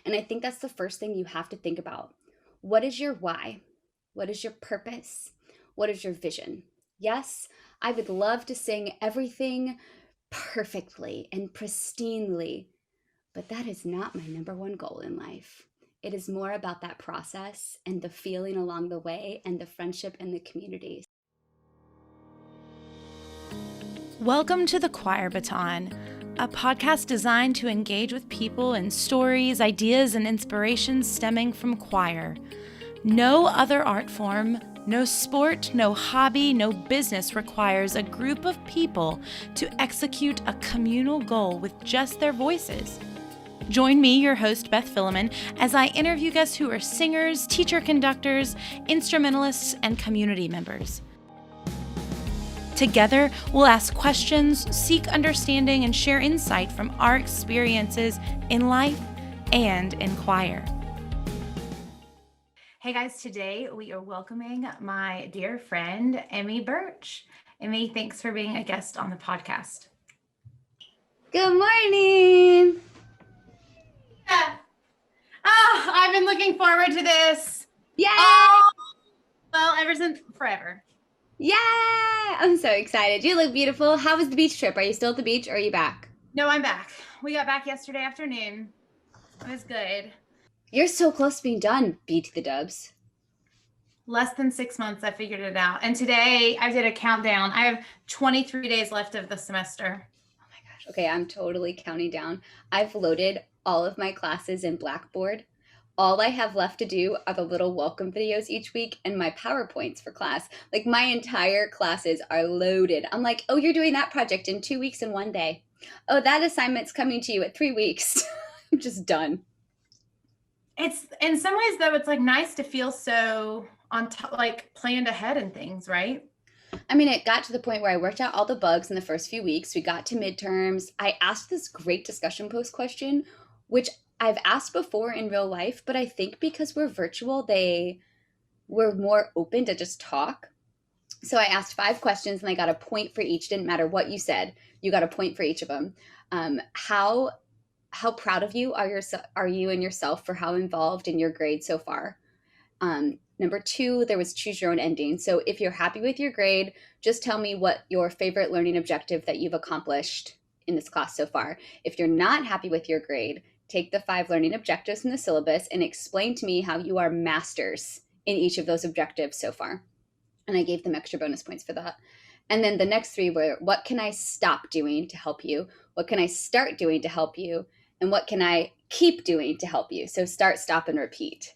And I think that's the first thing you have to think about. What is your why? What is your purpose? What is your vision? Yes, I would love to sing everything perfectly and pristinely, but that is not my number one goal in life. It is more about that process and the feeling along the way and the friendship and the community. Welcome to the Choir Baton, a podcast designed to engage with people in stories, ideas, and inspirations stemming from choir. No other art form, no sport, no hobby, no business requires a group of people to execute a communal goal with just their voices. Join me, your host, Beth Philemon, as I interview guests who are singers, teacher conductors, instrumentalists, and community members. Together, we'll ask questions, seek understanding, and share insight from our experiences in life and in choir. Hey guys, today we are welcoming my dear friend, Emmy Burch. Emmy, thanks for being a guest on the podcast. Good morning. Yeah. Oh, I've been looking forward to this. Yay! Oh, well, ever since forever. Yay! I'm so excited. You look beautiful. How was the beach trip? Are you still at the beach or are you back? No, I'm back. We got back yesterday afternoon. It was good. You're so close to being done. Beat the dubs. Less than 6 months, I figured it out. And today I did a countdown. I have 23 days left of the semester. Oh my gosh. Okay, I'm totally counting down. I've loaded all of my classes in Blackboard. All I have left to do are the little welcome videos each week and my PowerPoints for class. Like my entire classes are loaded. I'm like, oh, you're doing that project in 2 weeks and 1 day. Oh, that assignment's coming to you at 3 weeks. I'm just done. It's in some ways though, it's like nice to feel so on top, like planned ahead and things, right? I mean, it got to the point where I worked out all the bugs in the first few weeks. We got to midterms. I asked this great discussion post question, which I've asked before in real life, but I think because we're virtual, they were more open to just talk. So I asked 5 questions and I got a point for each. Didn't matter what you said, you got a point for each of them. How proud of you are you and yourself for how involved in your grade so far? Number 2, there was choose your own ending. So if you're happy with your grade, just tell me what your favorite learning objective that you've accomplished in this class so far. If you're not happy with your grade, take the 5 learning objectives in the syllabus and explain to me how you are masters in each of those objectives so far. And I gave them extra bonus points for that. And then the next 3 were, what can I stop doing to help you? What can I start doing to help you? And what can I keep doing to help you? So start, stop, and repeat.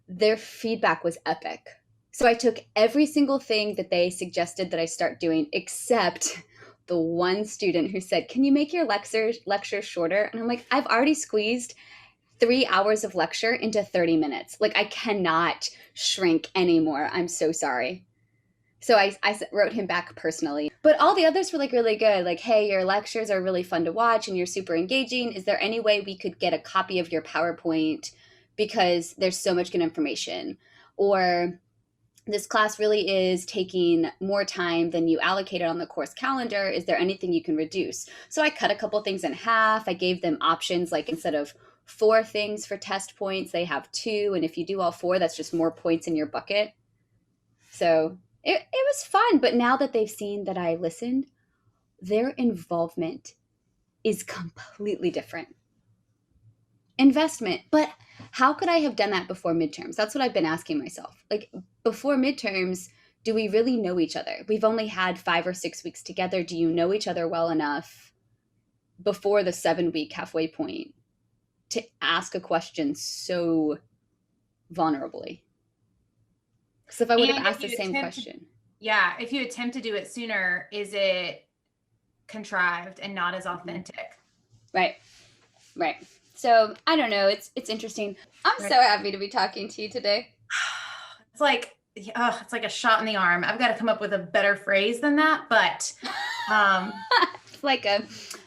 Their feedback was epic. So I took every single thing that they suggested that I start doing, except the one student who said, can you make your lecture shorter? And I'm like, I've already squeezed 3 hours of lecture into 30 minutes. Like I cannot shrink anymore. I'm so sorry. So I wrote him back personally. But all the others were like really good. Like, hey, your lectures are really fun to watch and you're super engaging. Is there any way we could get a copy of your PowerPoint because there's so much good information? Or this class really is taking more time than you allocated on the course calendar. Is there anything you can reduce? So I cut a couple things in half. I gave them options, like instead of 4 things for test points, they have 2. And if you do all 4, that's just more points in your bucket. So it was fun. But now that they've seen that I listened, their involvement is completely different. Investment. But how could I have done that before midterms? That's what I've been asking myself. Like before midterms, do we really know each other? We've only had 5 or 6 weeks together. Do you know each other well enough before the 7-week halfway point to ask a question so vulnerably? Because if I would have asked the same question. If you attempt to do it sooner, is it contrived and not as authentic? Right. So I don't know. It's interesting. I'm so happy to be talking to you today. It's like a shot in the arm. I've got to come up with a better phrase than that, but it's like a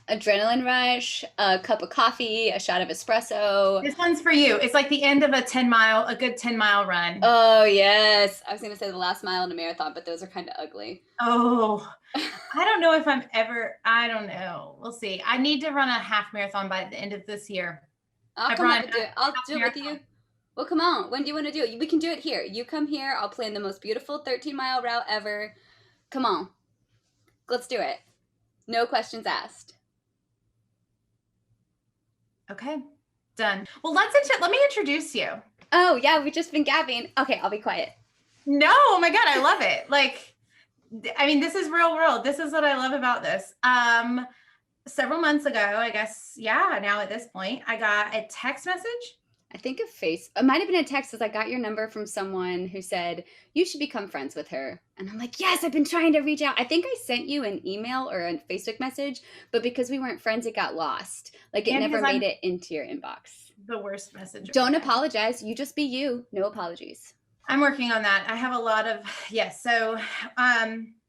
adrenaline rush, a cup of coffee, a shot of espresso. This one's for you. It's like the end of a good 10-mile run. Oh yes. I was going to say the last mile in a marathon, but those are kind of ugly. Oh, I don't know if I don't know. We'll see. I need to run a half marathon by the end of this year. I'll come up and do it. I'll do it with you. Well, come on. When do you want to do it? We can do it here. You come here. I'll plan the most beautiful 13-mile route ever. Come on. Let's do it. No questions asked. Okay, done. Well, let me introduce you. Oh, yeah, we've just been gabbing. Okay, I'll be quiet. No, oh my God, I love it. Like, I mean, this is real world. This is what I love about this. Several months ago, I guess, yeah, now at this point, I got a text message. I think it might have been a text, because I got your number from someone who said, you should become friends with her. And I'm like, yes, I've been trying to reach out. I think I sent you an email or a Facebook message, but because we weren't friends, it got lost. Like, it never made it into your inbox. The worst messenger. Don't apologize. You just be you. No apologies. I'm working on that. I have a lot of, yes. So,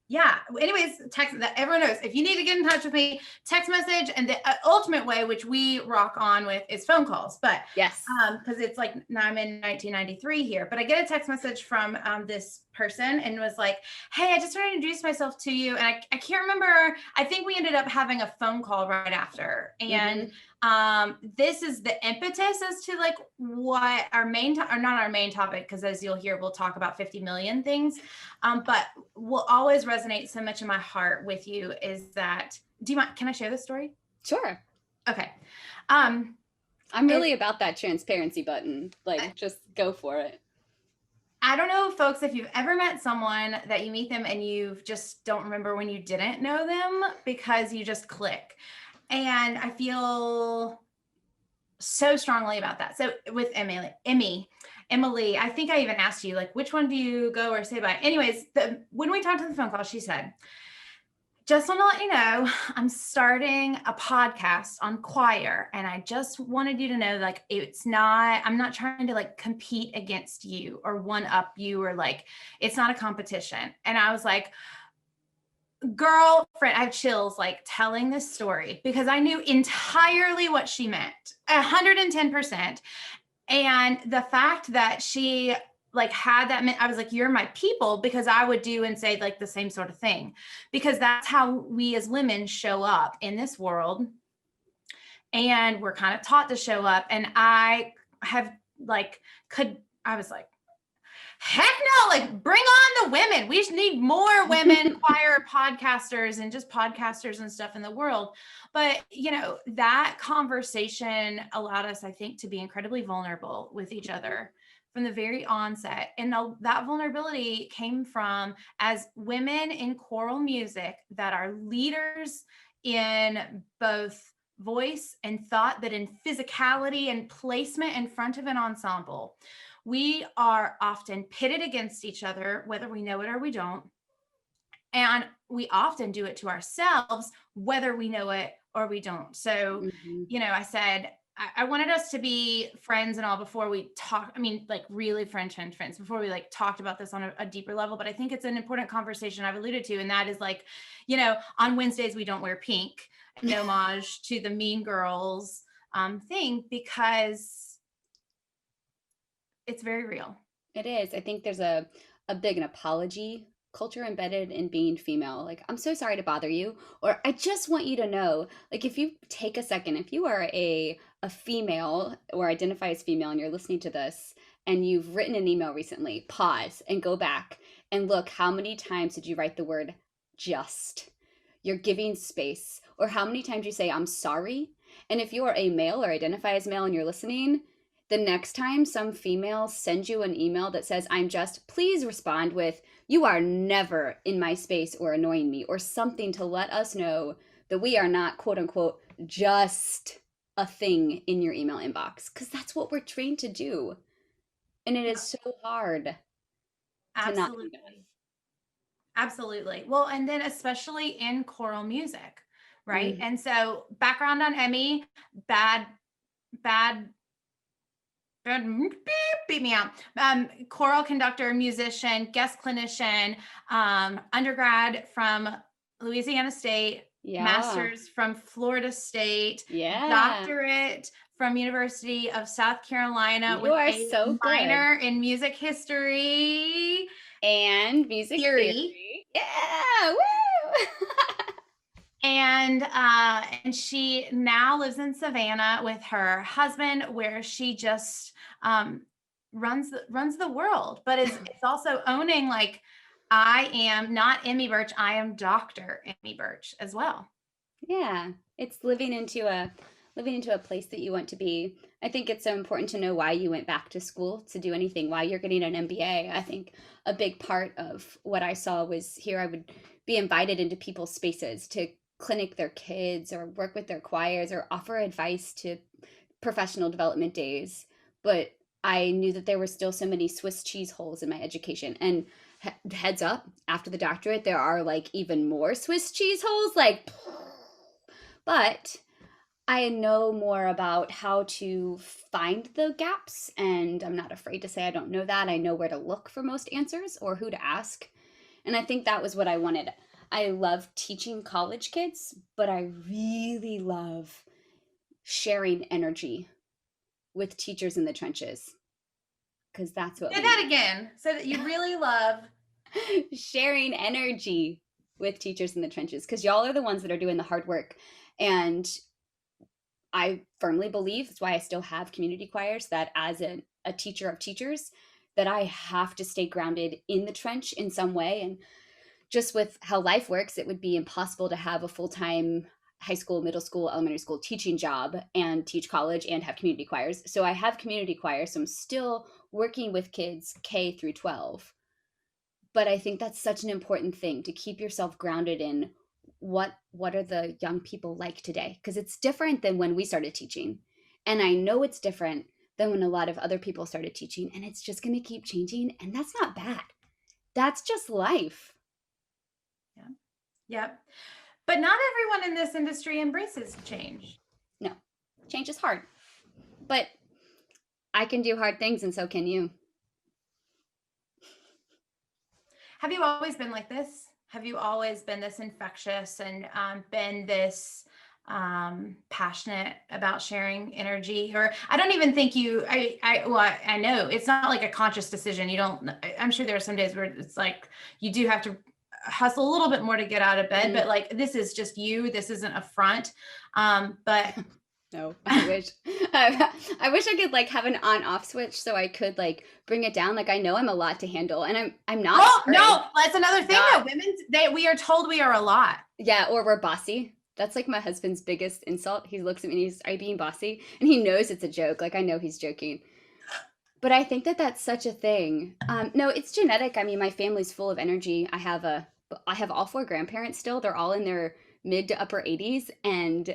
yeah. Anyways, text that everyone knows. If you need to get in touch with me, text message, and the ultimate way, which we rock on with, is phone calls. But yes, because it's like, now I'm in 1993 here, but I get a text message from this person and was like, hey, I just wanted to introduce myself to you. And I can't remember. I think we ended up having a phone call right after. And this is the impetus as to like what our main, or not our main topic, because as you'll hear, we'll talk about 50 million things. But will always resonate so much in my heart with you is that, do you mind, can I share this story? Sure. Okay. I'm really about that transparency button. Like, just go for it. I don't know, folks, if you've ever met someone that you meet them and you just don't remember when you didn't know them because you just click. And I feel so strongly about that. So with Emily, I think I even asked you, like, which one do you go or say bye? Anyways, when we talked on the phone call, she said, just want to let you know, I'm starting a podcast on choir. And I just wanted you to know, like, I'm not trying to like compete against you or one up you, or like, it's not a competition. And I was like, girlfriend, I have chills like telling this story because I knew entirely what she meant, 110%. And the fact that she like had that meant, I was like, you're my people, because I would do and say like the same sort of thing, because that's how we as women show up in this world. And we're kind of taught to show up. And I was like, heck no, like bring on the women. We need more women choir podcasters and just podcasters and stuff in the world. But, you know, that conversation allowed us, I think, to be incredibly vulnerable with each other from the very onset. And that vulnerability came from, as women in choral music that are leaders in both voice and thought, but in physicality and placement in front of an ensemble, we are often pitted against each other, whether we know it or we don't. And we often do it to ourselves, whether we know it or we don't. So, you know, I said, I wanted us to be friends and all before we talk. I mean, like really friends before we like talked about this on a deeper level. But I think it's an important conversation I've alluded to. And that is like, you know, on Wednesdays, we don't wear pink, an homage to the Mean Girls thing, because it's very real. It is. I think there's a big an apology culture embedded in being female. Like, I'm so sorry to bother you, or I just want you to know, like, if you take a second, if you are a female or identify as female and you're listening to this and you've written an email recently, pause and go back and look, how many times did you write the word just? You're giving space. Or how many times you say, I'm sorry? And if you are a male or identify as male and you're listening, the next time some female sends you an email that says, I'm just, please respond with, you are never in my space or annoying me, or something to let us know that we are not, quote unquote, just a thing in your email inbox. Because that's what we're trained to do. And it is so hard. Absolutely. To not do that. Absolutely. Well, and then especially in choral music, right? And so background on Emmy, bad, beat me out. Choral conductor, musician, guest clinician, undergrad from Louisiana State, master's from Florida State, doctorate from University of South Carolina with a minor in music history and music theory. Yeah, woo! And she now lives in Savannah with her husband, where she just runs the world. But it's also owning, like, I am not Emmy Burch, I am Dr. Emmy Burch as well. Yeah, it's living into a place that you want to be. I think it's so important to know why you went back to school to do anything, why you're getting an MBA. I think a big part of what I saw was here I would be invited into people's spaces to clinic their kids or work with their choirs or offer advice to professional development days. But I knew that there were still so many Swiss cheese holes in my education. And heads up, after the doctorate, there are like even more Swiss cheese holes. Like, but I know more about how to find the gaps, and I'm not afraid to say I don't know that. I know where to look for most answers or who to ask. And I think that was what I wanted. I love teaching college kids, but I really love sharing energy with teachers in the trenches because that's what Say we that again, so that you really love sharing energy with teachers in the trenches because y'all are the ones that are doing the hard work. And I firmly believe that's why I still have community choirs, that as a teacher of teachers, that I have to stay grounded in the trench in some way. And just with how life works, it would be impossible to have a full-time high school, middle school, elementary school teaching job and teach college and have community choirs. So I have community choirs, so I'm still working with kids K through 12. But I think that's such an important thing to keep yourself grounded in what are the young people like today, because it's different than when we started teaching. And I know it's different than when a lot of other people started teaching, and it's just going to keep changing, and that's not bad. That's just life. Yeah. Yep. But not everyone in this industry embraces change. No, change is hard. But I can do hard things, and so can you. Have you always been like this? Have you always been this infectious and been this passionate about sharing energy? Or I don't even think I know it's not like a conscious decision. You don't, I'm sure there are some days where it's like you do have to hustle a little bit more to get out of bed, but like, this is just you, this isn't a front. But No, I wish. I wish I could like have an on-off switch so I could like bring it down. Like I know I'm a lot to handle, and I'm not. Oh no, that's another thing though. We are told we are a lot. Yeah, or we're bossy. That's like my husband's biggest insult. He looks at me and he's, "Are you being bossy?" And he knows it's a joke. Like I know he's joking. But I think that that's such a thing. No, it's genetic. I mean, my family's full of energy. I have all four grandparents still. They're all in their mid to upper 80s, and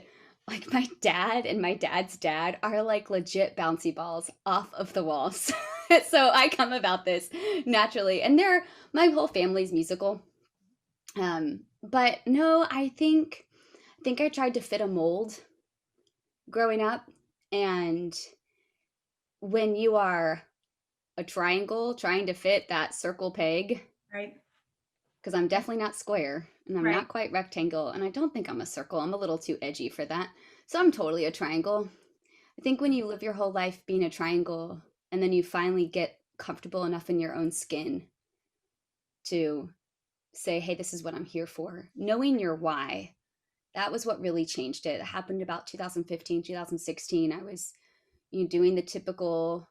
like my dad and my dad's dad are like legit bouncy balls off of the walls. So I come about this naturally, and my whole family's musical. But no, I think I tried to fit a mold growing up, and when you are a triangle trying to fit that circle peg, Right. because I'm definitely not square and I'm Right. not quite rectangle, and I don't think I'm a circle. I'm a little too edgy for that. So I'm totally a triangle. I think when you live your whole life being a triangle and then you finally get comfortable enough in your own skin to say, hey, this is what I'm here for, knowing your why, that was what really changed it. It happened about 2015, 2016. I was doing the typical,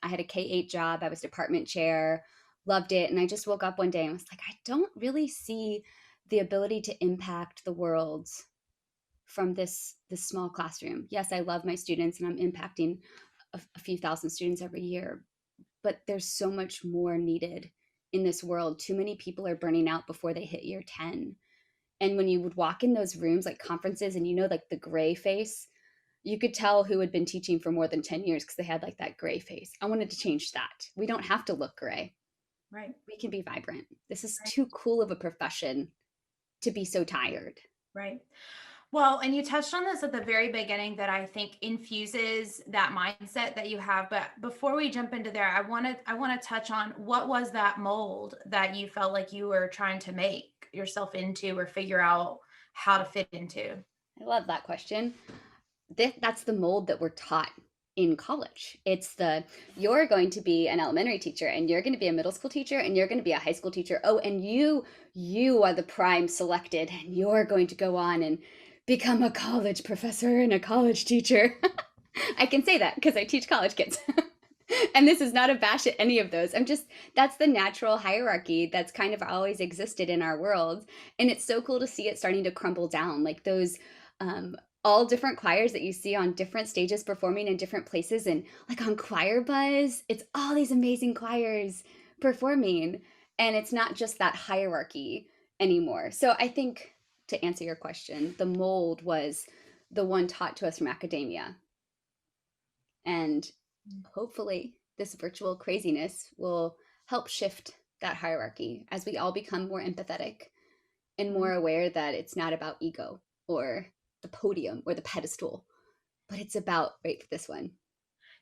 I had a K-8 job, I was department chair, loved it. And I just woke up one day and was like, I don't really see the ability to impact the world from this small classroom. Yes, I love my students and I'm impacting a few thousand students every year, but there's so much more needed in this world. Too many people are burning out before they hit year 10. And when you would walk in those rooms like conferences and like the gray face, you could tell who had been teaching for more than 10 years because they had like that gray face. I wanted to change that. We don't have to look gray. Right. We can be vibrant. This is Right. too cool of a profession to be so tired. Right. Well, and you touched on this at the very beginning that I think infuses that mindset that you have. But before we jump into there, I want to touch on what was that mold that you felt like you were trying to make yourself into or figure out how to fit into? I love that question. That's the mold that we're taught in college. You're going to be an elementary teacher, and you're going to be a middle school teacher, and you're going to be a high school teacher. Oh, and you are the prime selected, and you're going to go on and become a college professor and a college teacher. I can say that because I teach college kids. And this is not a bash at any of those. That's the natural hierarchy that's kind of always existed in our world. And it's so cool to see it starting to crumble down. Like those all different choirs that you see on different stages performing in different places. And like on Choir Buzz, it's all these amazing choirs performing. And it's not just that hierarchy anymore. So I think, to answer your question, the mold was the one taught to us from academia. And hopefully this virtual craziness will help shift that hierarchy as we all become more empathetic and more aware that it's not about ego or the podium or the pedestal, but it's about, wait for this one.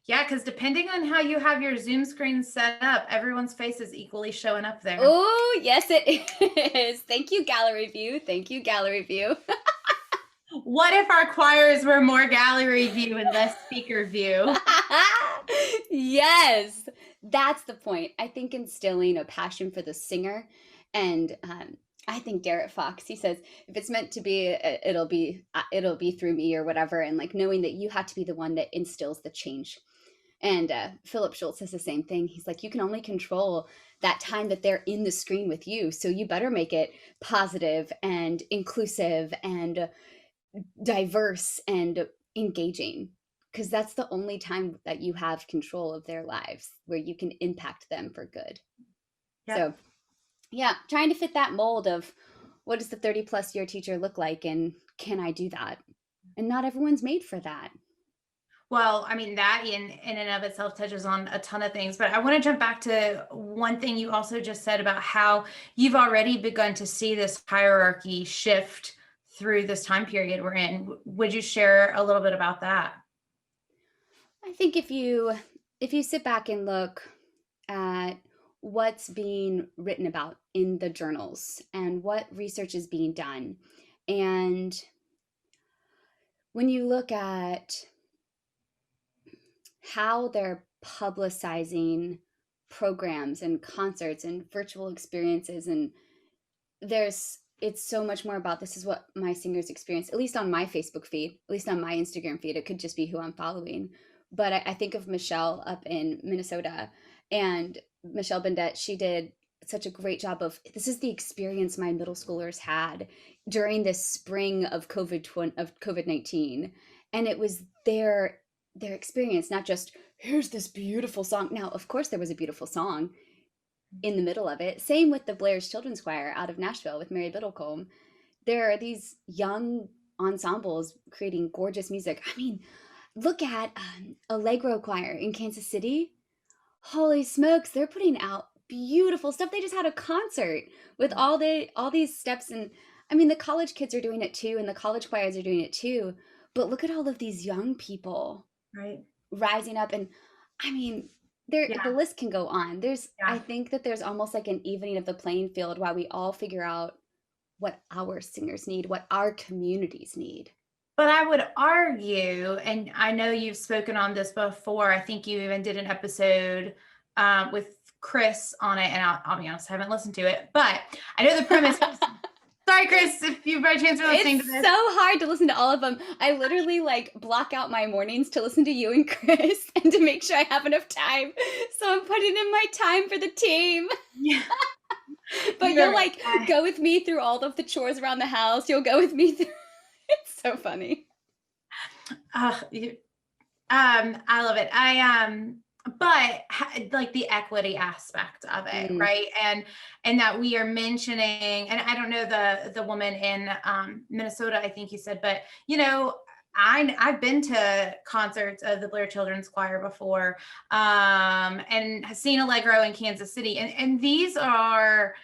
Yeah, because depending on how you have your Zoom screen set up, everyone's face is equally showing up there. Oh, yes, it is. Thank you, gallery view. Thank you, gallery view. What if our choirs were more gallery view and less speaker view? Yes, that's the point. I think instilling a passion for the singer, and I think Garrett Fox, he says, if it's meant to be, it'll be through me or whatever, and like knowing that you have to be the one that instills the change. And Philip Schultz says the same thing. He's like, you can only control that time that they're in the screen with you, so you better make it positive and inclusive and diverse and engaging, because that's the only time that you have control of their lives where you can impact them for good. Yep. So yeah, trying to fit that mold of what does the 30+ year teacher look like, and can I do that? And not everyone's made for that. Well, I mean, that in and of itself touches on a ton of things, but I want to jump back to one thing you also just said about how you've already begun to see this hierarchy shift through this time period we're in. Would you share a little bit about that? I think if you sit back and look at what's being written about in the journals and what research is being done, and when you look at how they're publicizing programs and concerts and virtual experiences, and it's so much more about, this is what my singers experience, at least on my Facebook feed, at least on my Instagram feed. It could just be who I'm following. But I think of Michelle up in Minnesota, and Michelle Bendette, she did such a great job of, this is the experience my middle schoolers had during this spring of COVID-19. And it was their experience, not just, here's this beautiful song. Now, of course, there was a beautiful song in the middle of it. Same with the Blair's Children's Choir out of Nashville with Mary Biddlecombe. There are these young ensembles creating gorgeous music. I mean, look at Allegro Choir in Kansas City. Holy smokes, they're putting out beautiful stuff. They just had a concert with all these steps, and I mean, the college kids are doing it too, and the college choirs are doing it too. But look at all of these young people, right, rising up, and I mean, the list can go on. I think that there's almost like an evening of the playing field while we all figure out what our singers need, what our communities need. But I would argue, and I know you've spoken on this before, I think you even did an episode with Chris on it, and I'll be honest, I haven't listened to it, but I know the premise. Sorry, Chris, if you by chance are listening to this. It's so hard to listen to all of them. I literally like block out my mornings to listen to you and Chris and to make sure I have enough time. So I'm putting in my time for the team. Yeah. But you'll like go with me through all of the chores around the house. You'll go with me through. It's so funny. I love it. But like the equity aspect of it, right? And that we are mentioning, and I don't know the woman in Minnesota, I think you said, but you know, I've been to concerts of the Blair Children's Choir before, and have seen Allegro in Kansas City, and these are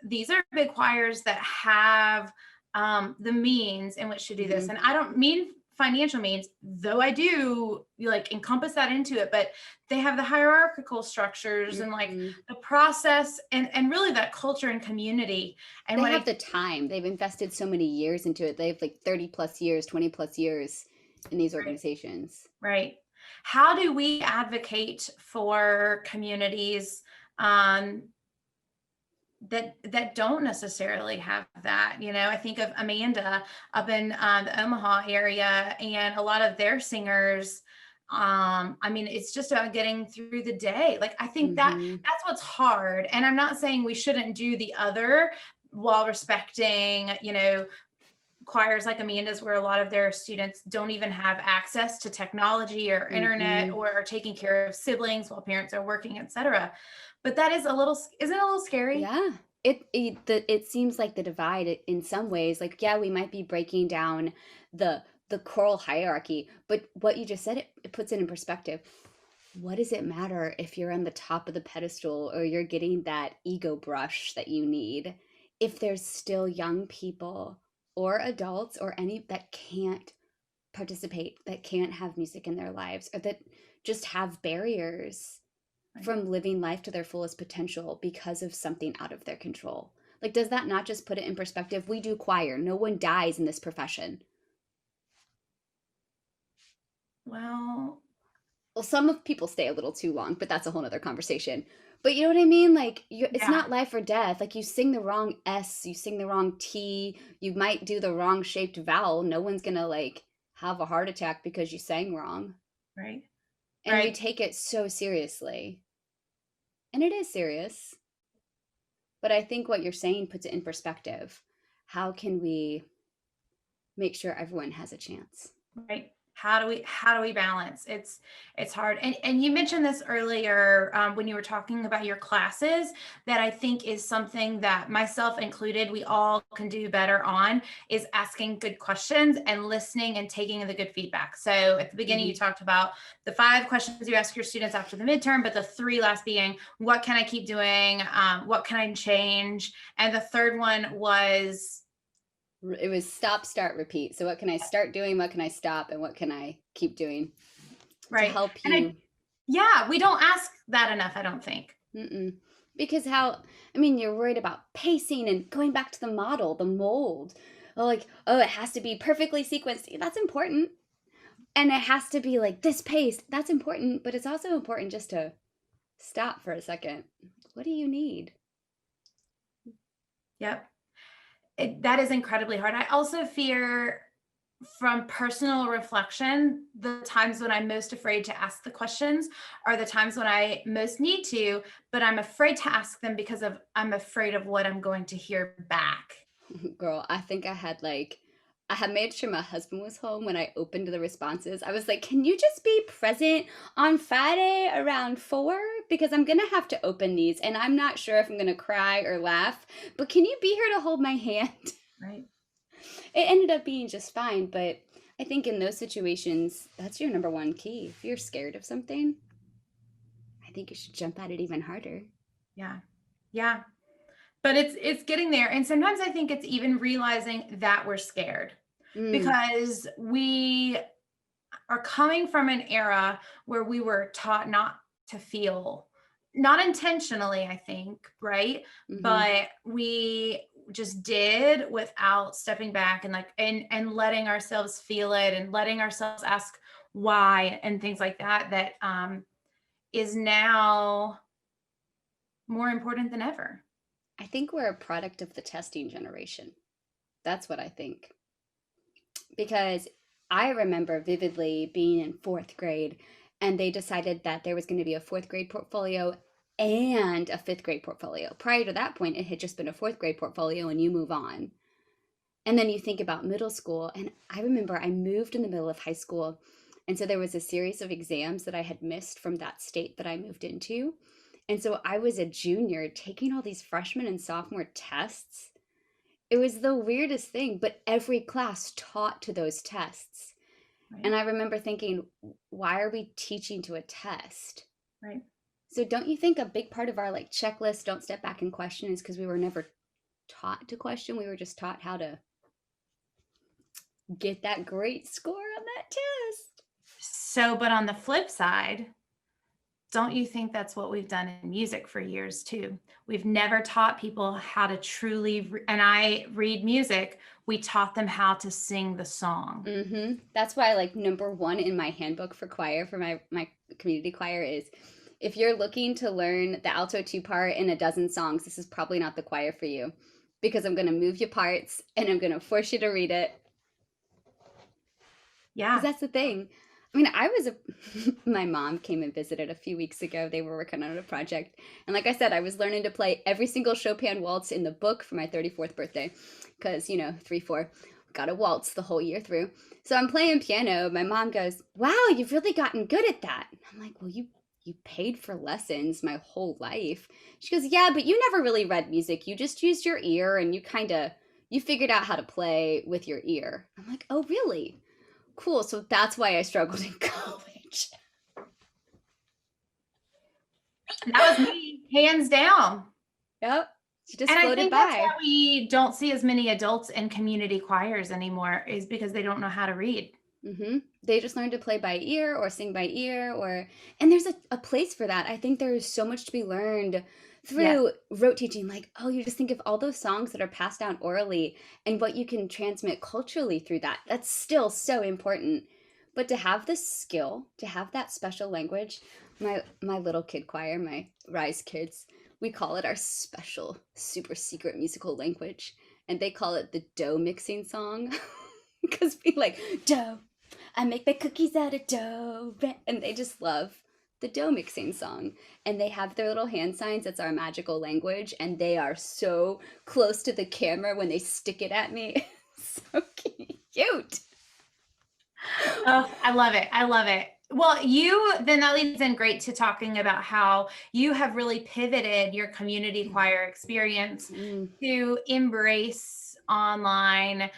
big choirs that have the means in which to do this. And I don't mean financial means, though I do like encompass that into it, but they have the hierarchical structures and like the process and really that culture and community. And they have the time. They've invested so many years into it. They have like 30+ years, 20+ years in these organizations. Right. how do we advocate for communities that don't necessarily have that? I think of Amanda up in the Omaha area, and a lot of their singers. I mean, it's just about getting through the day. Like, I think that's what's hard. And I'm not saying we shouldn't do the other while respecting, choirs like Amanda's, where a lot of their students don't even have access to technology or internet, or are taking care of siblings while parents are working, etc. But that is isn't it a little scary? Yeah. It seems like the divide in some ways, like, yeah, we might be breaking down the choral hierarchy, but what you just said, it puts it in perspective. What does it matter if you're on the top of the pedestal or you're getting that ego brush that you need, if there's still young people or adults or any that can't participate, that can't have music in their lives, or that just have barriers from living life to their fullest potential because of something out of their control? Like, does that not just put it in perspective? We do choir. No one dies in this profession. Well, some of people stay a little too long, but that's a whole nother conversation. But you know what I mean? Like, it's not life or death. Like, you sing the wrong S, you sing the wrong T, you might do the wrong shaped vowel. No one's gonna like have a heart attack because you sang wrong. Right. And we take it so seriously. And it is serious. But I think what you're saying puts it in perspective. How can we make sure everyone has a chance? Right. How do we balance? It's hard. And you mentioned this earlier when you were talking about your classes, that I think is something that, myself included, we all can do better on, is asking good questions and listening and taking the good feedback. So at the beginning, you talked about the 5 questions you ask your students after the midterm, but the 3 last being, what can I keep doing? What can I change? And the third one was, it was stop, start, repeat. So what can I start doing? What can I stop? And what can I keep doing to help you? We don't ask that enough, I don't think. Because you're worried about pacing and going back to the model, the mold. It has to be perfectly sequenced. That's important. And it has to be like this pace. That's important. But it's also important just to stop for a second. What do you need? Yep. That is incredibly hard. I also fear, from personal reflection, the times when I'm most afraid to ask the questions are the times when I most need to, but I'm afraid to ask them because I'm afraid of what I'm going to hear back. Girl, I think I had made sure my husband was home when I opened the responses. I was like, can you just be present on Friday around 4? Because I'm going to have to open these and I'm not sure if I'm going to cry or laugh, but can you be here to hold my hand? Right. It ended up being just fine, but I think in those situations, that's your number one key. If you're scared of something, I think you should jump at it even harder. Yeah. Yeah. But it's getting there. And sometimes I think it's even realizing that we're scared, because we are coming from an era where we were taught not to feel, not intentionally, I think, right? But we just did without stepping back and letting ourselves feel it and letting ourselves ask why and things like that is now more important than ever. I think we're a product of the testing generation. That's what I think. Because I remember vividly being in 4th grade and they decided that there was going to be a 4th grade portfolio and a 5th grade portfolio. Prior to that point, it had just been a 4th grade portfolio and you move on. And then you think about middle school. And I remember I moved in the middle of high school. And so there was a series of exams that I had missed from that state that I moved into. And so I was a junior taking all these freshman and sophomore tests. It was the weirdest thing, but every class taught to those tests. Right. And I remember thinking, why are we teaching to a test? Right. So don't you think a big part of our checklist, don't step back and question, is because we were never taught to question? We were just taught how to get that great score on that test. So, but on the flip side, don't you think that's what we've done in music for years too? We've never taught people how to truly, and I read music, we taught them how to sing the song. That's why, like, number one in my handbook for choir, for my community choir, is if you're looking to learn the alto two part in a dozen songs, this is probably not the choir for you, because I'm going to move your parts and I'm going to force you to read it. Yeah. Because that's the thing. I mean, my mom came and visited a few weeks ago. They were working on a project. And like I said, I was learning to play every single Chopin waltz in the book for my 34th birthday. Because, 3/4, got a waltz the whole year through. So I'm playing piano. My mom goes, "Wow, you've really gotten good at that." I'm like, "Well, you paid for lessons my whole life." She goes, "Yeah, but you never really read music. You just used your ear and you figured out how to play with your ear." I'm like, "Oh, really? Cool." So that's why I struggled in college. That was me, hands down. Yep. She just And I floated think by. that's why we don't see as many adults in community choirs anymore, is because they don't know how to read. They just learn to play by ear or sing by ear, and there's a place for that. I think there's so much to be learned through rote teaching. Like, oh, you just think of all those songs that are passed down orally and what you can transmit culturally through that. That's still so important. But to have the skill, to have that special language, my little kid choir, my RISE kids, we call it our special, super secret musical language. And they call it the dough mixing song. Because we like, dough, I make my cookies out of dough. And they just love the dough mixing song. And they have their little hand signs. That's our magical language. And they are so close to the camera when they stick it at me. So cute. Oh, I love it. I love it. Well, then that leads in great to talking about how you have really pivoted your community choir experience to embrace online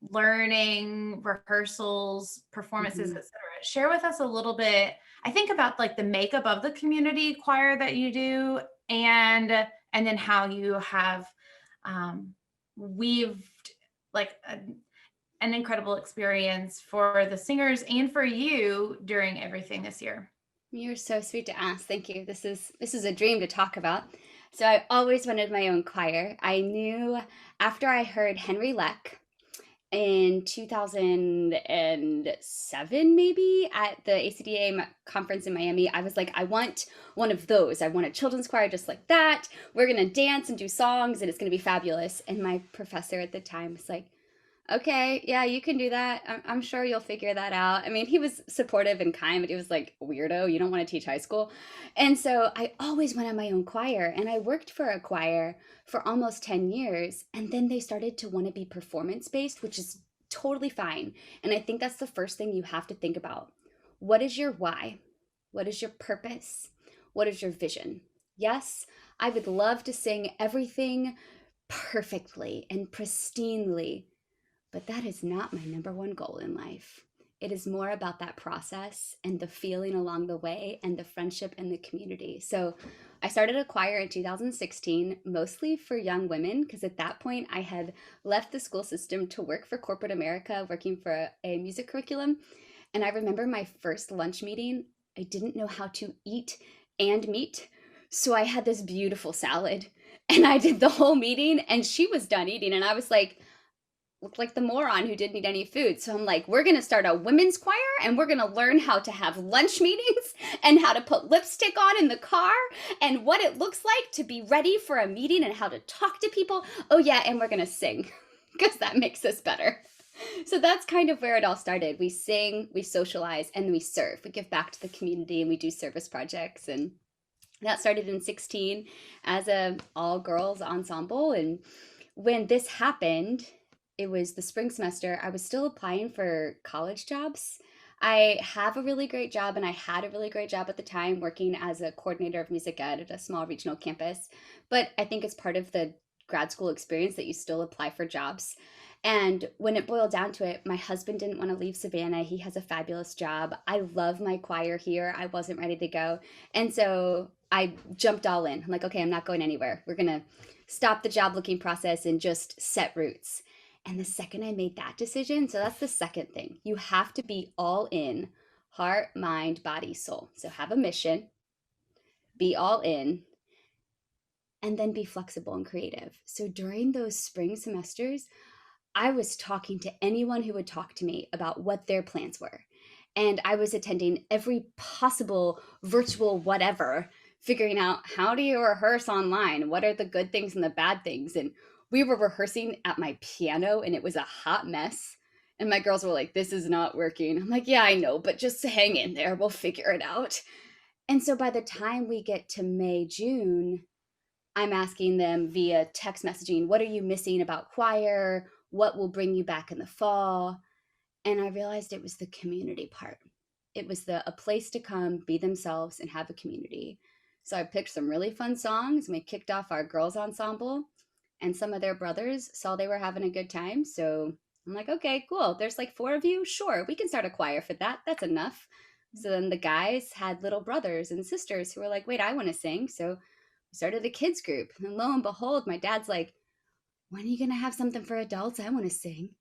learning, rehearsals, performances, etc. Share with us a little bit, I think, about like the makeup of the community choir that you do, and then how you have weaved like an incredible experience for the singers and for you during everything this year. You're so sweet to ask. Thank you. This is a dream to talk about. So I always wanted my own choir. I knew after I heard Henry Leck in 2007, maybe, at the ACDA conference in Miami, I was like, I want one of those. I want a children's choir just like that. We're going to dance and do songs and it's going to be fabulous. And my professor at the time was like, "Okay, yeah, you can do that. I'm sure you'll figure that out." I mean, he was supportive and kind, but he was like, "Weirdo, you don't want to teach high school." And so I always wanted my own choir, and I worked for a choir for almost 10 years. And then they started to want to be performance based, which is totally fine. And I think that's the first thing you have to think about. What is your why? What is your purpose? What is your vision? Yes, I would love to sing everything perfectly and pristinely, but that is not my number one goal in life. It is more about that process and the feeling along the way and the friendship and the community. So I started a choir in 2016, mostly for young women, because at that point I had left the school system to work for corporate America, working for a music curriculum. And I remember my first lunch meeting, I didn't know how to eat and meet. So I had this beautiful salad and I did the whole meeting, and she was done eating. And I was like, looked like the moron who didn't eat any food. So I'm like, we're going to start a women's choir and we're going to learn how to have lunch meetings and how to put lipstick on in the car and what it looks like to be ready for a meeting and how to talk to people. Oh yeah, and we're going to sing because that makes us better. So that's kind of where it all started. We sing, we socialize, and we serve. We give back to the community and we do service projects. And that started in 16 as a all girls ensemble. And when this happened, it was the spring semester. I was still applying for college jobs. I have a really great job, and I had a really great job at the time working as a coordinator of music ed at a small regional campus. But I think it's part of the grad school experience that you still apply for jobs. And when it boiled down to it, my husband didn't want to leave Savannah. He has a fabulous job. I love my choir here. I wasn't ready to go. And so I jumped all in. I'm like, okay, I'm not going anywhere. We're going to stop the job looking process and just set roots. And the second I made that decision, so that's the second thing. You have to be all in, heart, mind, body, soul. So have a mission, be all in, and then be flexible and creative. So during those spring semesters, I was talking to anyone who would talk to me about what their plans were. And I was attending every possible virtual whatever, figuring out how do you rehearse online? What are the good things and the bad things? And we were rehearsing at my piano and it was a hot mess. And my girls were like, this is not working. I'm like, yeah, I know, but just hang in there. We'll figure it out. And so by the time we get to May, June, I'm asking them via text messaging, what are you missing about choir? What will bring you back in the fall? And I realized it was the community part. It was a place to come, be themselves, and have a community. So I picked some really fun songs, and we kicked off our girls' ensemble, and some of their brothers saw they were having a good time. So I'm like, okay, cool. There's like 4 of you. Sure, we can start a choir for that. That's enough. So then the guys had little brothers and sisters who were like, wait, I want to sing. So we started a kids group. And lo and behold, my dad's like, when are you going to have something for adults? I want to sing.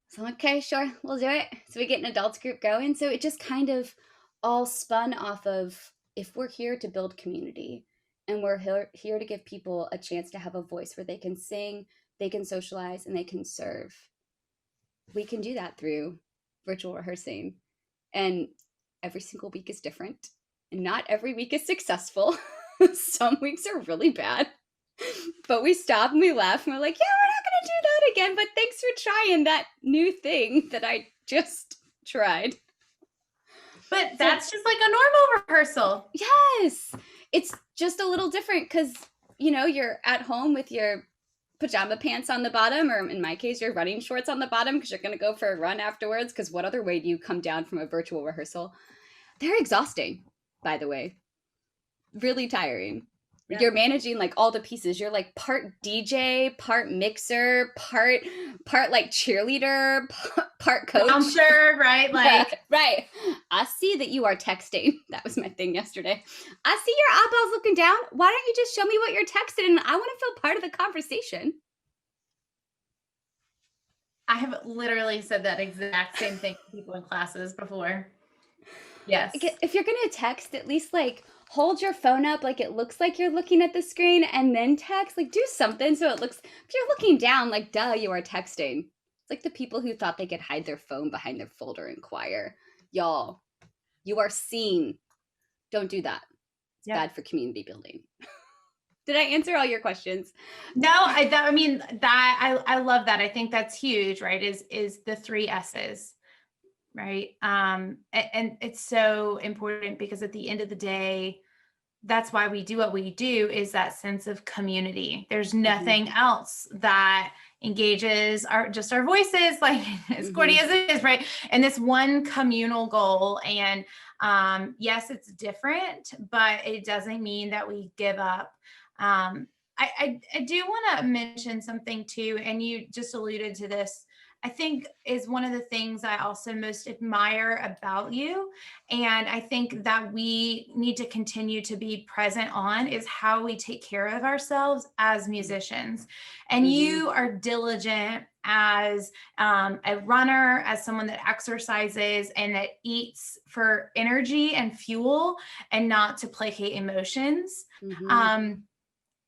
So I'm like, okay, sure, we'll do it. So we get an adults group going. So it just kind of all spun off of, if we're here to build community and we're here to give people a chance to have a voice where they can sing, they can socialize, and they can serve, we can do that through virtual rehearsing. And every single week is different. And not every week is successful. Some weeks are really bad. But we stop and we laugh and we're like, yeah, we're not going to do that again. But thanks for trying that new thing that I just tried. But that's just like a normal rehearsal. Yes. It's just a little different because, you know, you're at home with your pajama pants on the bottom, or in my case, your running shorts on the bottom because you're going to go for a run afterwards. Because what other way do you come down from a virtual rehearsal? They're exhausting, by the way. Really tiring. Yeah. You're managing like all the pieces. You're like part DJ, part mixer, part like cheerleader, part coach. Bouncer, right? Like right. I see that you are texting. That was my thing yesterday. I see your eyeballs looking down. Why don't you just show me what you're texting? And I want to feel part of the conversation. I have literally said that exact same thing to people in classes before. Yes. If you're going to text, at least like hold your phone up like it looks like you're looking at the screen and then text. Like do something so it looks, if you're looking down, like duh, you are texting. It's like the people who thought they could hide their phone behind their folder in choir. Y'all, you are seen. Don't do that. It's bad for community building. Did I answer all your questions? No, I mean, I love that. I think that's huge, right? Is the 3 S's. Right. And it's so important because at the end of the day, that's why we do what we do, is that sense of community. There's nothing else that engages our voices, like as corny as it is, right? And this one communal goal. And yes, it's different, but it doesn't mean that we give up. I do want to mention something too, and you just alluded to this, I think is one of the things I also most admire about you. And I think that we need to continue to be present on is how we take care of ourselves as musicians. And you are diligent as a runner, as someone that exercises and that eats for energy and fuel and not to placate emotions.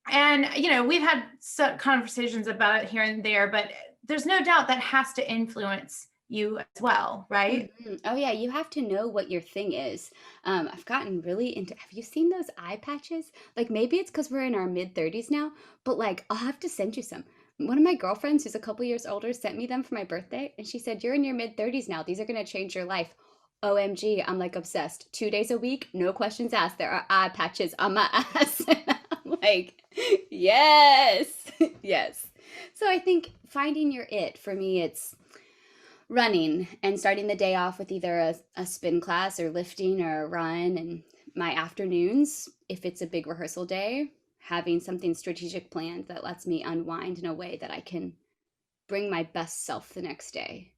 And, you know, we've had some conversations about it here and there, but there's no doubt that has to influence you as well, right? Oh yeah, you have to know what your thing is. I've gotten really into, have you seen those eye patches? Like maybe it's because we're in our mid-30s now, but like I'll have to send you some. One of my girlfriends who's a couple years older sent me them for my birthday, and she said, you're in your mid-30s now. These are going to change your life. OMG, I'm like obsessed. 2 days a week, no questions asked. There are eye patches on my ass. I'm like, yes, yes. So I think finding your it, for me, it's running and starting the day off with either a spin class or lifting or a run. And my afternoons, if it's a big rehearsal day, having something strategic planned that lets me unwind in a way that I can bring my best self the next day.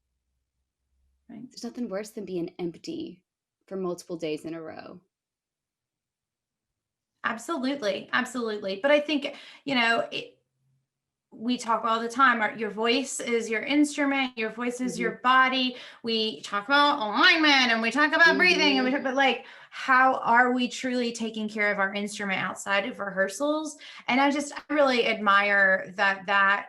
Right. There's nothing worse than being empty for multiple days in a row. Absolutely. Absolutely. But I think, you know, we talk all the time, your voice is your instrument, your voice is your body. We talk about alignment and we talk about breathing, and but like, how are we truly taking care of our instrument outside of rehearsals? And I really admire that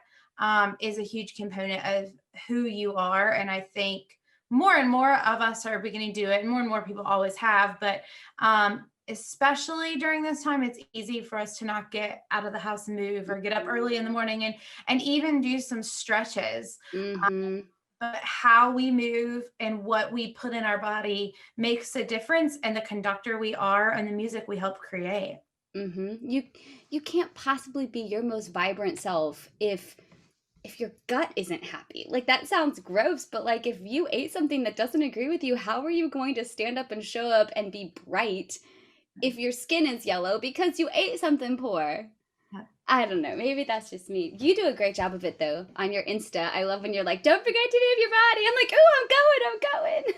is a huge component of who you are. And I think more and more of us are beginning to do it, and more people always have, but especially during this time, it's easy for us to not get out of the house and move, or get up early in the morning and even do some stretches. But how we move and what we put in our body makes a difference in the conductor we are and the music we help create. You can't possibly be your most vibrant self if your gut isn't happy. Like, that sounds gross, but like, if you ate something that doesn't agree with you, how are you going to stand up and show up and be bright if your skin is yellow because you ate something poor? I don't know. Maybe that's just me. You do a great job of it, though, on your Insta. I love when you're like, don't forget to move your body. I'm like, oh, I'm going.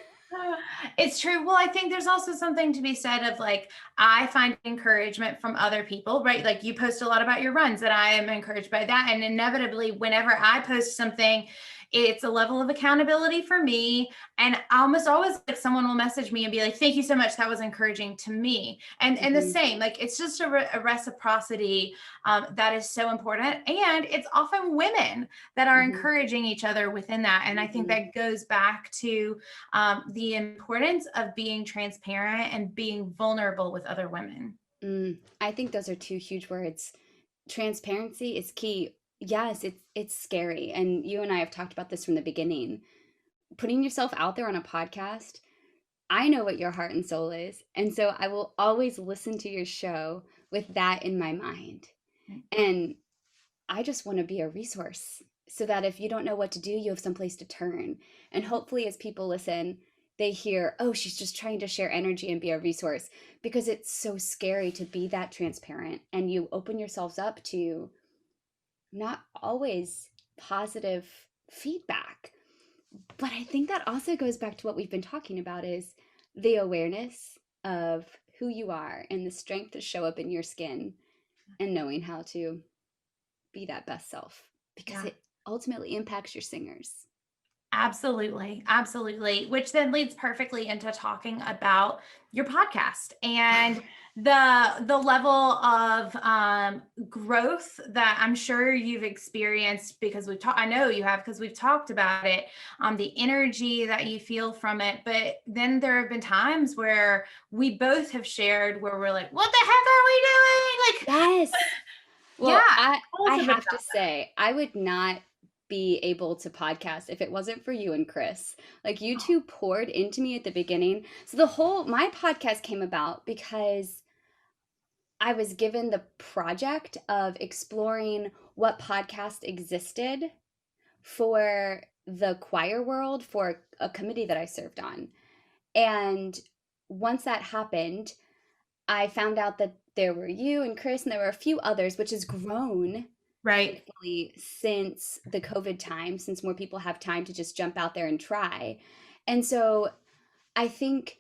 It's true. Well, I think there's also something to be said of like, I find encouragement from other people, right? Like, you post a lot about your runs, and I am encouraged by that. And inevitably, whenever I post something, it's a level of accountability for me. And almost always, like, someone will message me and be like, thank you so much. That was encouraging to me. And the same, like, it's just a reciprocity that is so important. And it's often women that are encouraging each other within that. And I think that goes back to the importance of being transparent and being vulnerable with other women. I think those are two huge words. Transparency is key. Yes, it's scary. And you and I have talked about this from the beginning. Putting yourself out there on a podcast, I know what your heart and soul is. And so I will always listen to your show with that in my mind. And I just want to be a resource so that if you don't know what to do, you have someplace to turn. And hopefully, as people listen, they hear, oh, she's just trying to share energy and be a resource, because it's so scary to be that transparent, and you open yourselves up to not always positive feedback. But I think that also goes back to what we've been talking about, is the awareness of who you are and the strength to show up in your skin, and knowing how to be that best self, because it ultimately impacts your singers. Absolutely. Absolutely. Which then leads perfectly into talking about your podcast and the level of growth that I'm sure you've experienced, because I know you have, because we've talked about it, the energy that you feel from it. But then there have been times where we both have shared where we're like, what the heck are we doing? Like, yes. Well, I have to say, I would not be able to podcast if it wasn't for you and Chris. Like, you two poured into me at the beginning. So my podcast came about because I was given the project of exploring what podcast existed for the choir world for a committee that I served on. And once that happened, I found out that there were you and Chris, and there were a few others, which has grown since the COVID time, since more people have time to just jump out there and try. And so I think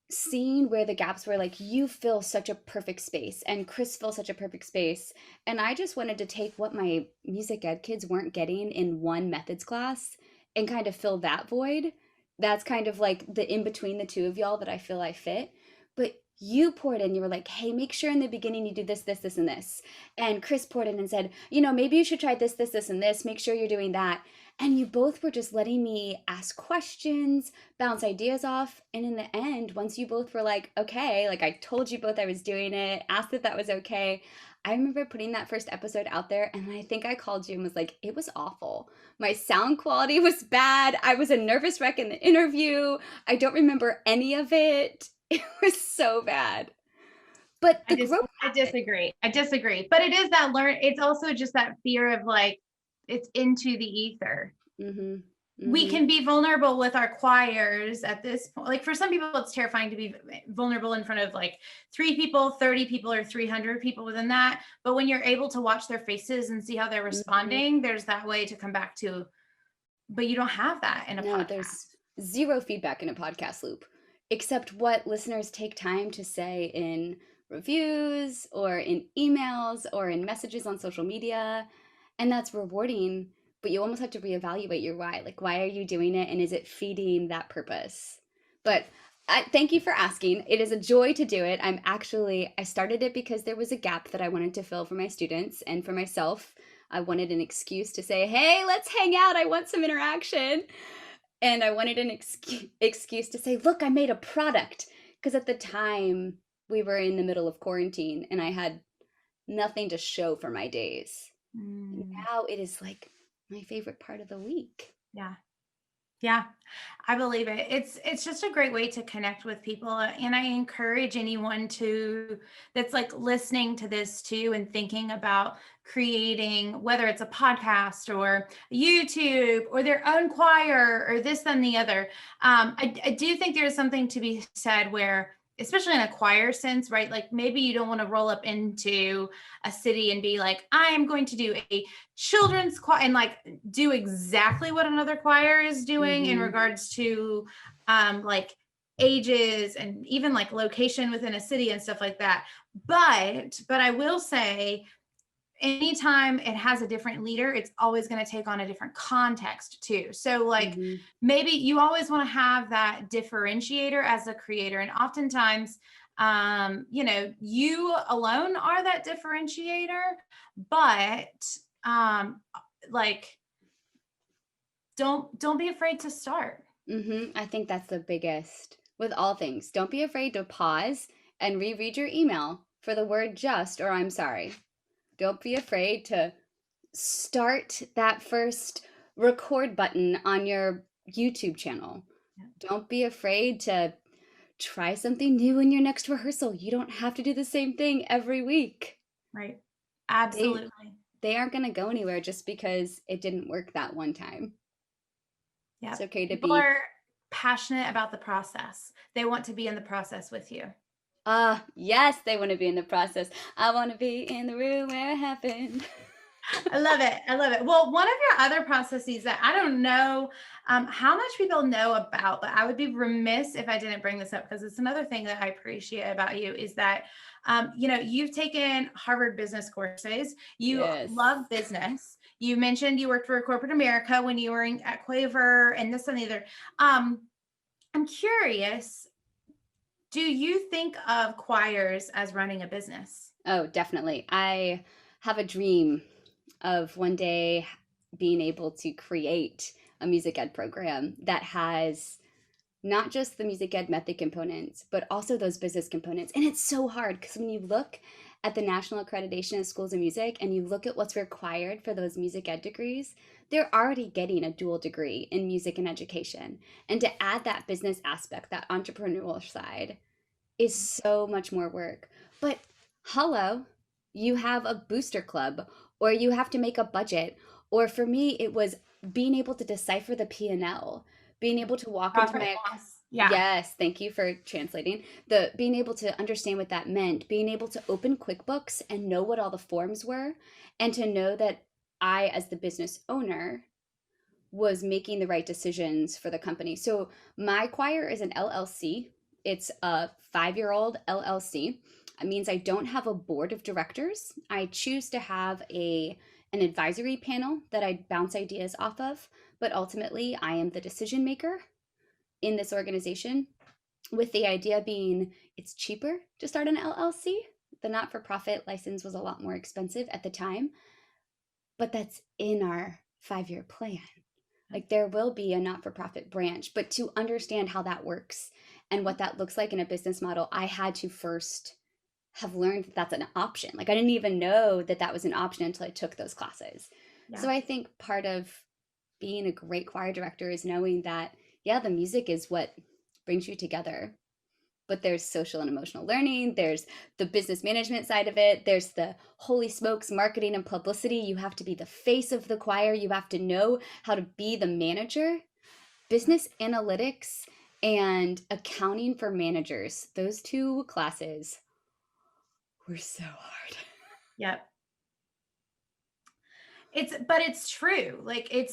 seeing where the gaps were, like, you fill such a perfect space and Chris fills such a perfect space. And I just wanted to take what my music ed kids weren't getting in one methods class and kind of fill that void. That's kind of like the in between the two of y'all that I feel I fit. But you poured in, you were like, hey, make sure in the beginning you do this, this, this, and this. And Chris poured in and said, maybe you should try this, this, this, and this. Make sure you're doing that. And you both were just letting me ask questions, bounce ideas off. And in the end, once you both were like, okay, like, I told you both I was doing it, asked if that was okay. I remember putting that first episode out there, and I think I called you and was like, it was awful. My sound quality was bad. I was a nervous wreck in the interview. I don't remember any of it. It was so bad. But I disagree. But it is that it's also just that fear of, like, it's into the ether. We can be vulnerable with our choirs at this point. Like, for some people, it's terrifying to be vulnerable in front of like 3 people, 30 people, or 300 people within that. But when you're able to watch their faces and see how they're responding, there's that way to come back to. But you don't have that in a podcast. There's zero feedback in a podcast loop, except what listeners take time to say in reviews or in emails or in messages on social media. And that's rewarding, but you almost have to reevaluate your why. Like, why are you doing it? And is it feeding that purpose? But thank you for asking. It is a joy to do it. I started it because there was a gap that I wanted to fill for my students and for myself. I wanted an excuse to say, hey, let's hang out. I want some interaction. And I wanted an excuse to say, look, I made a product. Because at the time, we were in the middle of quarantine and I had nothing to show for my days. Mm, Now it is like my favorite part of the week. yeah. Yeah, I believe it. It's just a great way to connect with people. And I encourage anyone that's like listening to this too and thinking about creating, whether it's a podcast or YouTube or their own choir or this and the other. I do think there's something to be said where, especially in a choir sense, right? Like maybe you don't want to roll up into a city and be like, I am going to do a children's choir and like do exactly what another choir is doing in Mm-hmm. regards to like ages and even like location within a city and stuff like that. But I will say anytime it has a different leader, it's always going to take on a different context too. So like Mm-hmm. maybe you always want to have that differentiator as a creator. And oftentimes, you alone are that differentiator, but like don't be afraid to start. Mm-hmm. I think that's the biggest with all things. Don't be afraid to pause and reread your email for the word just or I'm sorry. Don't be afraid to start that first record button on your YouTube channel. Don't be afraid to try something new in your next rehearsal. You don't have to do the same thing every week. Right. They Absolutely. they aren't going to go anywhere just because it didn't work that one time. Yeah. It's okay to People be, are passionate about the process. They want to be in the process with you. yes, they want to be in the process. I want to be in the room where it happened. I love it. I love it. Well, one of your other processes that I don't know how much people know about, but I would be remiss if I didn't bring this up because it's another thing that I appreciate about you is that, you've taken Harvard business courses. You Yes. love business. You mentioned you worked for corporate America when you were at Quaver and this and the other. I'm curious, do you think of choirs as running a business? Oh, definitely. I have a dream of one day being able to create a music ed program that has not just the music ed method components, but also those business components. And it's so hard because when you look at the national accreditation of schools of music and you look at what's required for those music ed degrees, they're already getting a dual degree in music and education. And to add that business aspect, that entrepreneurial side, is so much more work. But hello, you have a booster club, or you have to make a budget. Or for me, it was being able to decipher the P&L, being able to walk into Profit my loss. Yeah. yes, thank you for translating. The being able to understand what that meant, being able to open QuickBooks and know what all the forms were, and to know that I, as the business owner, was making the right decisions for the company. So my choir is an LLC. It's a 5-year-old LLC. It means I don't have a board of directors. I choose to have an advisory panel that I bounce ideas off of, but ultimately I am the decision maker in this organization, with the idea being it's cheaper to start an LLC. The not-for-profit license was a lot more expensive at the time, but that's in our 5-year plan. Like there will be a not for profit branch, but to understand how that works and what that looks like in a business model, I had to first have learned that that's an option. Like I didn't even know that that was an option until I took those classes. Yeah. So I think part of being a great choir director is knowing that, yeah, the music is what brings you together, but there's social and emotional learning, there's the business management side of it, there's the holy smokes marketing and publicity. You have to be the face of the choir, you have to know how to be the manager. Business analytics and accounting for managers, those two classes were so hard. Yep. But it's true. Like it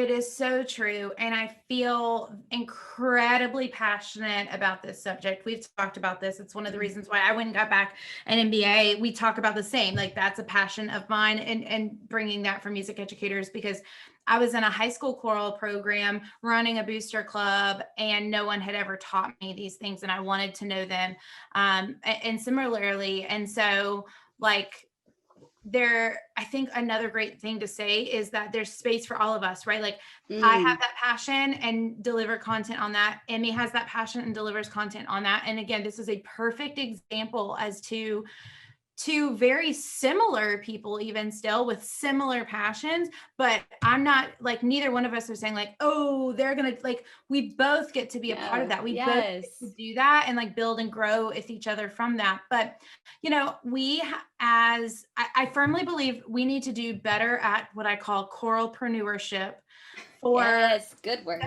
is so true. And I feel incredibly passionate about this subject. We've talked about this. It's one of the reasons why I went and got back an MBA. We talk about the same, like that's a passion of mine, and bringing that for music educators, because I was in a high school choral program running a booster club, and no one had ever taught me these things, and I wanted to know them. And similarly, and so like, I think another great thing to say is that there's space for all of us, right? Like I have that passion and deliver content on that. Emmy has that passion and delivers content on that. And again, this is a perfect example as to two very similar people, even still with similar passions, but I'm not like, neither one of us are saying like, oh, they're gonna, like, we both get to be a part of that. We both get to do that and like build and grow with each other from that. But I firmly believe we need to do better at what I call choralpreneurship. Good word.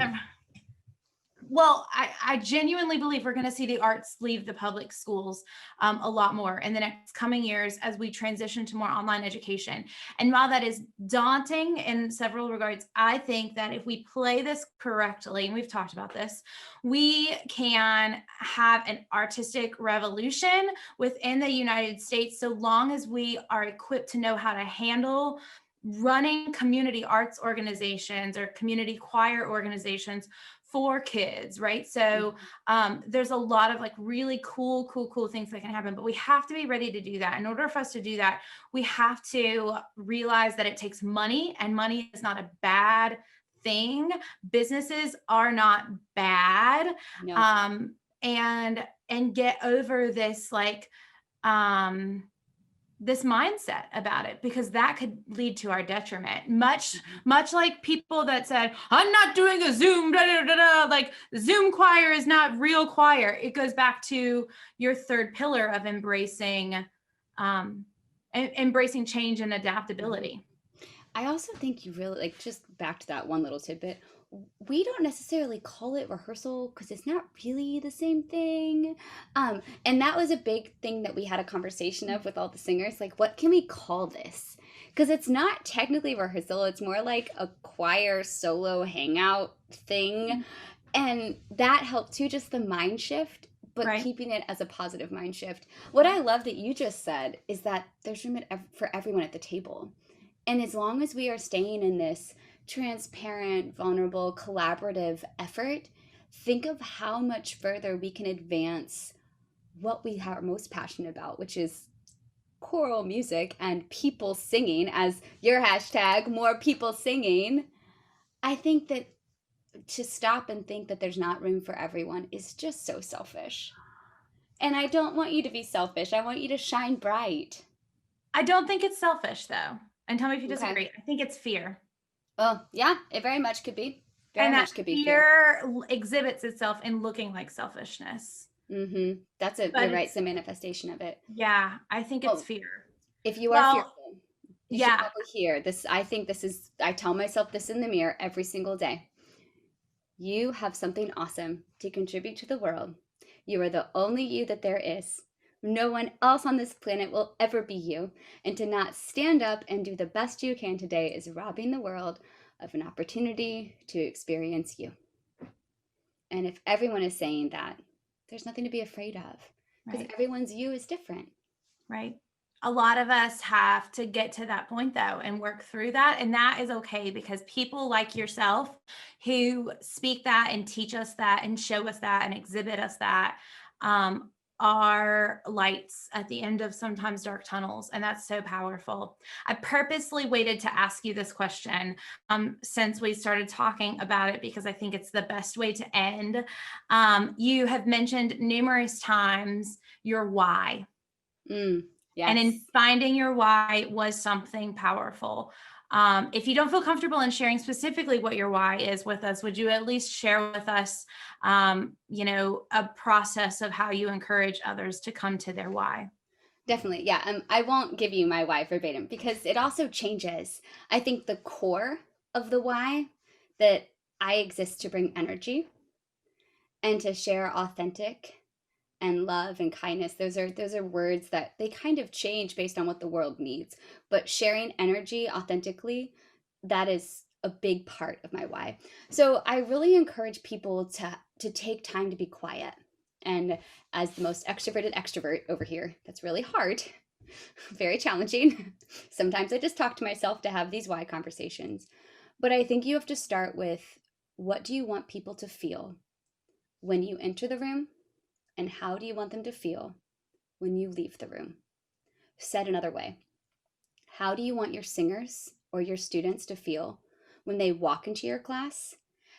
Well, I genuinely believe we're going to see the arts leave the public schools a lot more in the next coming years as we transition to more online education. And while that is daunting in several regards, I think that if we play this correctly, and we've talked about this, we can have an artistic revolution within the United States, so long as we are equipped to know how to handle running community arts organizations or community choir organizations for kids, right? So there's a lot of like really cool things that can happen, but we have to be ready to do that. In order for us to do that, we have to realize that it takes money, and money is not a bad thing. Businesses are not bad. No. And get over this like this mindset about it, because that could lead to our detriment. Much like people that said, I'm not doing a Zoom, like Zoom choir is not real choir. It goes back to your third pillar of embracing change and adaptability. I also think you really, like, just back to that one little tidbit, we don't necessarily call it rehearsal because it's not really the same thing. And that was a big thing that we had a conversation of with all the singers, like, what can we call this? Because it's not technically rehearsal, it's more like a choir solo hangout thing. And that helped too, just the mind shift, but keeping it as a positive mind shift. What I love that you just said is that there's room for everyone at the table. And as long as we are staying in this transparent, vulnerable, collaborative effort, think of how much further we can advance what we are most passionate about, which is choral music and people singing, as your hashtag, more people singing. I think that to stop and think that there's not room for everyone is just so selfish. And I don't want you to be selfish. I want you to shine bright. I don't think it's selfish, though. And tell me if you disagree. Okay. I think it's fear. Well, yeah, it very much could be. Very much could be fear. Exhibits itself in looking like selfishness. That's you're right. It's a manifestation of it. Yeah, I think it's fear. If you are fearful, you should probably hear this. I think this is, I tell myself this in the mirror every single day. You have something awesome to contribute to the world. You are the only you that there is. No one else on this planet will ever be you. And to not stand up and do the best you can today is robbing the world of an opportunity to experience you. And if everyone is saying that, there's nothing to be afraid of, because everyone's you is different. Right. A lot of us have to get to that point, though, and work through that. And that is okay, because people like yourself who speak that and teach us that and show us that and exhibit us that are lights at the end of sometimes dark tunnels. And that's so powerful. I purposely waited to ask you this question since we started talking about it, because I think it's the best way to end. You have mentioned numerous times your why. Yes. And in finding your why was something powerful. If you don't feel comfortable in sharing specifically what your why is with us, would you at least share with us, a process of how you encourage others to come to their why? Definitely. Yeah. I won't give you my why verbatim, because it also changes. I think the core of the why, that I exist to bring energy and to share authentic and love and kindness. Those are words that they kind of change based on what the world needs. But sharing energy authentically, that is a big part of my why. So I really encourage people to take time to be quiet. And as the most extroverted extrovert over here, that's really hard, very challenging. Sometimes I just talk to myself to have these why conversations. But I think you have to start with, what do you want people to feel when you enter the room? And how do you want them to feel when you leave the room? Said another way, how do you want your singers or your students to feel when they walk into your class?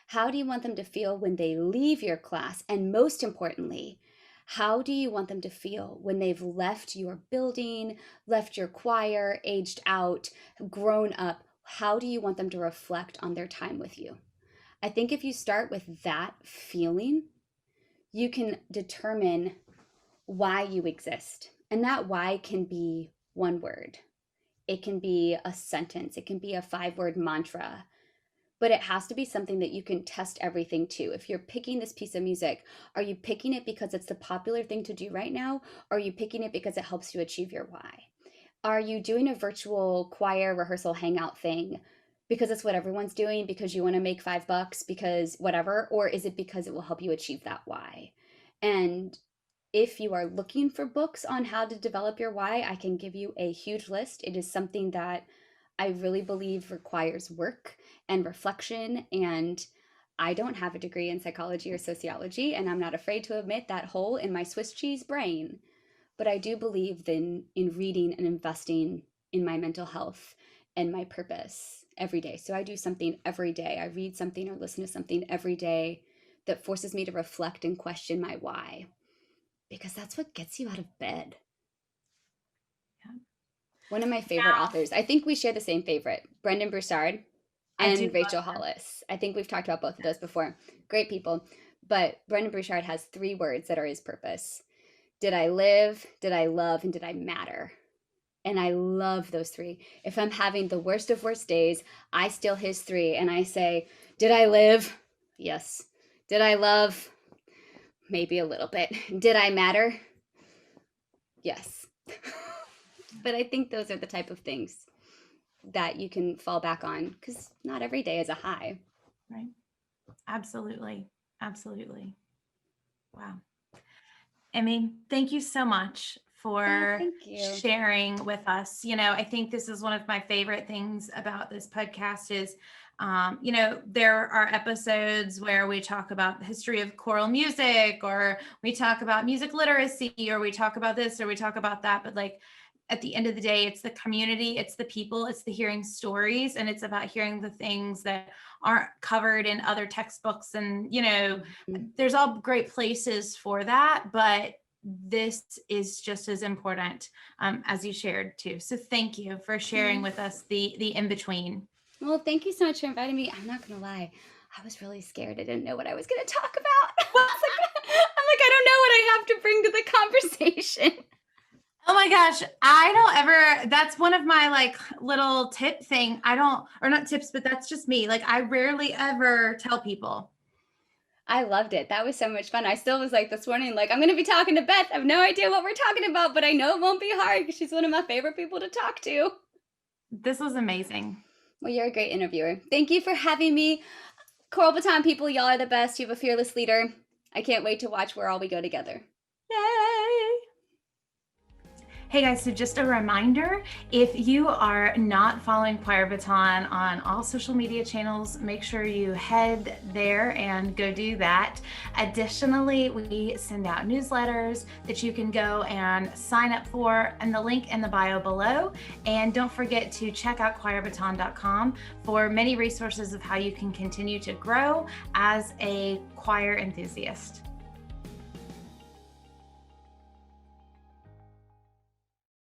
How do you want them to feel when they leave your class? And most importantly, how do you want them to feel when they've left your building, left your choir, aged out, grown up? How do you want them to reflect on their time with you? I think if you start with that feeling, you can determine why you exist. And that why can be one word. It can be a sentence. It can be a 5-word mantra. But it has to be something that you can test everything to. If you're picking this piece of music, are you picking it because it's the popular thing to do right now? Or are you picking it because it helps you achieve your why? Are you doing a virtual choir rehearsal hangout thing because it's what everyone's doing, because you want to make $5, because whatever? Or is it because it will help you achieve that why? And if you are looking for books on how to develop your why, I can give you a huge list. It is something that I really believe requires work and reflection. And I don't have a degree in psychology or sociology, and I'm not afraid to admit that hole in my Swiss cheese brain. But I do believe in reading and investing in my mental health and my purpose every day. So I do something every day. I read something or listen to something every day that forces me to reflect and question my why, because that's what gets you out of bed. Yeah. One of my favorite authors, I think we share the same favorite, Brendan Broussard and Rachel Hollis. I think we've talked about both of those before. Great people. But Brendan Broussard has 3 words that are his purpose. Did I live? Did I love? And did I matter? And I love those 3. If I'm having the worst of worst days, I steal his 3 and I say, did I live? Yes. Did I love? Maybe a little bit. Did I matter? Yes. But I think those are the type of things that you can fall back on, because not every day is a high. Right. Absolutely. Absolutely. Wow. Emmy, thank you so much for sharing with us. I think this is one of my favorite things about this podcast is, there are episodes where we talk about the history of choral music, or we talk about music literacy, or we talk about this, or we talk about that. But at the end of the day, it's the community, it's the people, it's the hearing stories, and it's about hearing the things that aren't covered in other textbooks. And, there's all great places for that, but this is just as important as you shared too. So thank you for sharing with us the in-between. Well, thank you so much for inviting me. I'm not going to lie. I was really scared. I didn't know what I was going to talk about. I don't know what I have to bring to the conversation. Oh my gosh. That's one of my little tip thing. Or not tips, but that's just me. I rarely ever tell people. I loved it. That was so much fun. I still was this morning, I'm going to be talking to Beth. I have no idea what we're talking about, but I know it won't be hard because she's one of my favorite people to talk to. This was amazing. Well, you're a great interviewer. Thank you for having me. Choral Baton people, y'all are the best. You have a fearless leader. I can't wait to watch where all we go together. Yay! Hey guys, so just a reminder, if you are not following Choir Baton on all social media channels, make sure you head there and go do that. Additionally, we send out newsletters that you can go and sign up for, and the link in the bio below. And don't forget to check out choirbaton.com for many resources of how you can continue to grow as a choir enthusiast.